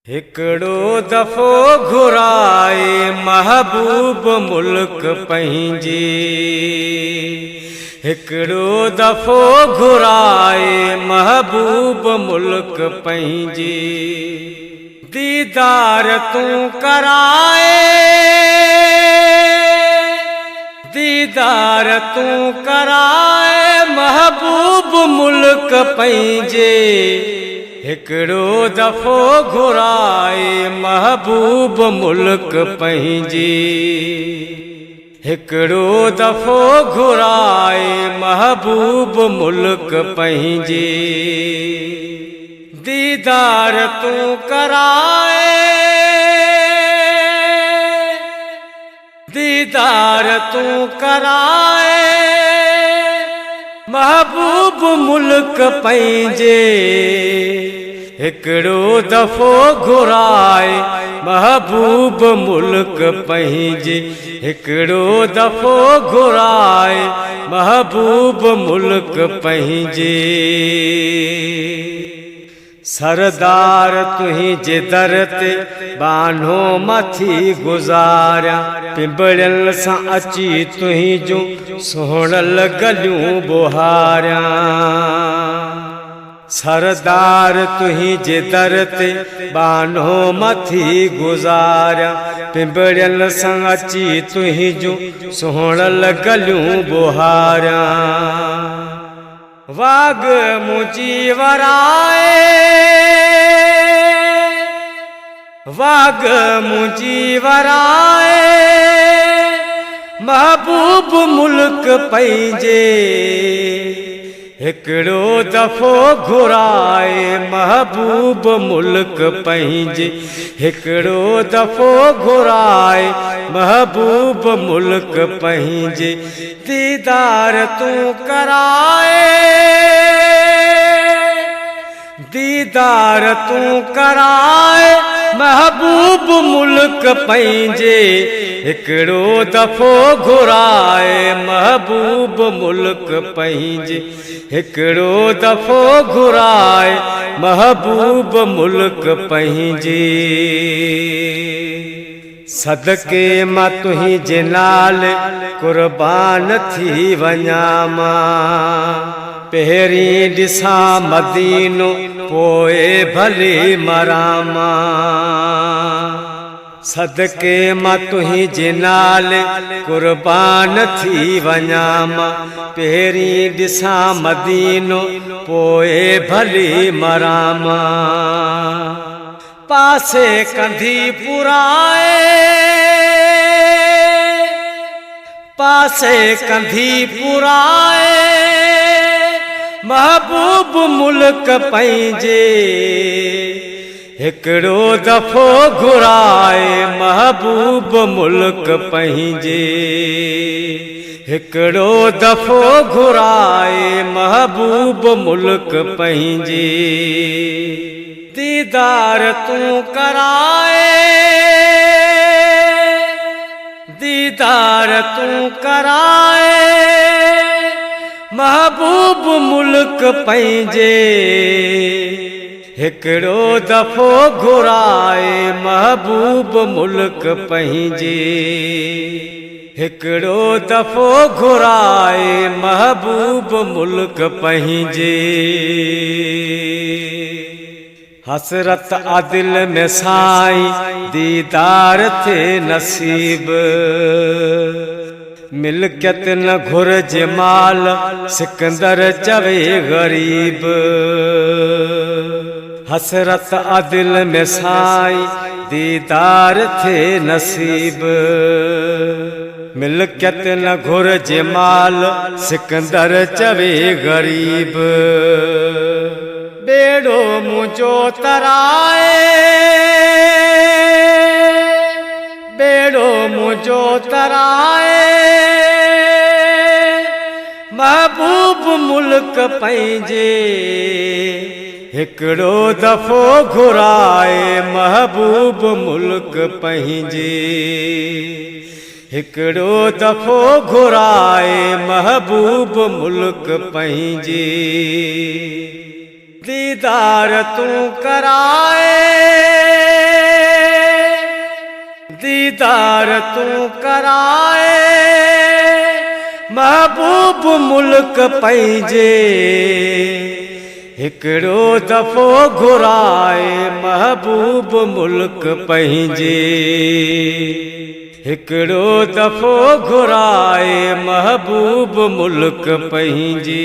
हिकड़ो दफ़ो घुराए महबूब मुल्क पंहिंजी। हिकड़ो दफ़ो घुराए महबूब मुल्क पंहिंजी। दीदार तूं कराए, दीदार तूं कराए महबूब मुल्क पंहिंजे। हिकड़ो दफ़ो घुराए महबूब मुल्क पंहिंजी। हिकड़ो दफ़ो घुराए महबूब मुल्क पंहिंजी। दीदार तूं कराए, दीदार तूं कराए महबूब मुल्क पंहिंजे। हिकड़ो दफ़ो घुराए महबूब मुल्क पंहिंजे। हिकड़ो दफ़ो घुराए महबूब मुल्क पंहिंजे। सरदार तुंहिंजे दर ते बानो मथी गुज़ारियां। पिंबड़ियल सां अची तुंहिंजूं सोहणल गलियूं बुहारियां। सरदार तुंहिंजे दर ते बानो मथी गुज़ारियां। पिंबड़ियल सां अची तुंहिंजूं सोहणल गलियूं बुहारियां। वाग मुंहिंजी वराए, वाग मुंहिंजी वराए महबूब मुल्क पंहिंजे। हिकड़ो दफ़ो घुराए महबूब मुल्क पंहिंजे। हिकड़ो दफ़ो घुराए महबूब मुल्क पंहिंजे। दीदार तूं कराए, दीदार तूं कराए महबूब मुल्क पंहिंजे। हिकड़ो दफ़ो घुराए महबूब मुल्क पंहिंजे। हिकड़ो दफ़ो घुराए महबूब मुल्क पंहिंजे। सदके मां तुंहिंजे नाले कुर्बान थी वञां मां। पहिरीं ॾिसां मदीनो पोइ भले मरां मां। सदके मां तुंहिंजे नाले कुर्बान थी वञां मां। पहिरीं ॾिसां मदीनो पोइ भले मरां मां। पासे कंधी पुराए, पासे कंधी पुराए महबूब मुल्क पंहिंजे। हिकड़ो दफ़ो घुराए महबूब मुल्क पंहिंजे। हिकड़ो दफ़ो घुराए महबूब मुल्क पंहिंजे। दीदार तूं कराए, दीदार तूं कराए महबूब मुल्क पंहिंजे। हिकड़ो दफ़ो घुराए महबूब मुल्क पंहिंजे। हिकड़ो दफ़ो घुराए महबूब मुल्क पंहिंजे। हसरत आदिल में साईं दीदार थे नसीब। मिल्कियत न घुर्जे माल सिकंदर चवे गरीब। हसरत आदिल में साईं दीदार थे नसीब। मिल्कियत न घुर्जे माल सिकंदर चवे गरीब। बेड़ो मुंहिंजो तराए, बेड़ो मुंहिंजो तराए महबूब मुल्क पंहिंजे। हिकड़ो दफ़ो घुराए महबूब मुल्क पंहिंजे। हिकड़ो दफ़ो घुराए महबूब मुल्क पंहिंजे। दीदार तूं कराए दीदार तूं कराए महबूब मुल्क पंहिंजे हिकिड़ो दफ़ो घुराए महबूब मुल्क पंहिंजे हिकिड़ो दफ़ो घुराए महबूब मुल्क पंहिंजे।